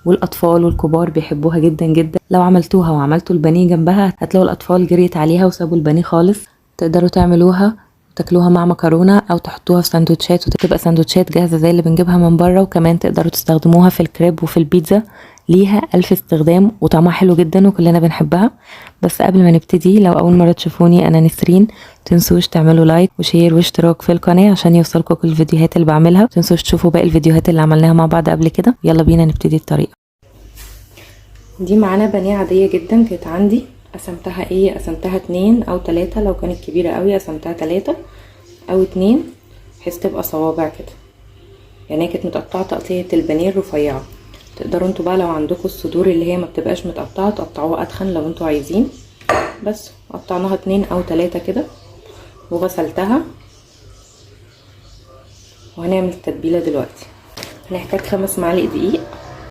والاطفال والكبار بيحبوها جدا جدا. لو عملتوها وعملتوا البانيه جنبها هتلاقوا الاطفال جريت عليها وسابوا البانيه خالص. تقدروا تعملوها وتاكلوها مع مكرونه او تحطوها في سندوتشات وتبقى سندوتشات جاهزه زي اللي بنجيبها من بره. وكمان تقدروا تستخدموها في الكريب وفي البيتزا، ليها الف استخدام وطعمها حلو جدا وكلنا بنحبها. بس قبل ما نبتدي، لو اول مره تشوفوني انا نسرين، متنسوش تعملوا لايك وشير واشتراك في القناه عشان يوصلكوا كل الفيديوهات اللي بعملها. متنسوش تشوفوا باقي الفيديوهات اللي عملناها مع بعض قبل كده. يلا بينا نبتدي الطريقه. دي معانا بانيه عاديه جدا كانت عندي، قسمتها 2 أو 3. لو كانت كبيره قوي قسمتها 3 أو 2 بحيث تبقى صوابع كده. يعني هي كانت متقطعه تقطيعه البانيه الرفيعه. تقدروا انتوا بقى لو عندكم الصدور اللي هي ما بتبقاش متقطعه تقطعوها اتخن لو انتوا عايزين. بس قطعناها 2 أو 3 كده وغسلتها. وهنعمل التتبيله دلوقتي. هنحتاج 5 معالق دقيق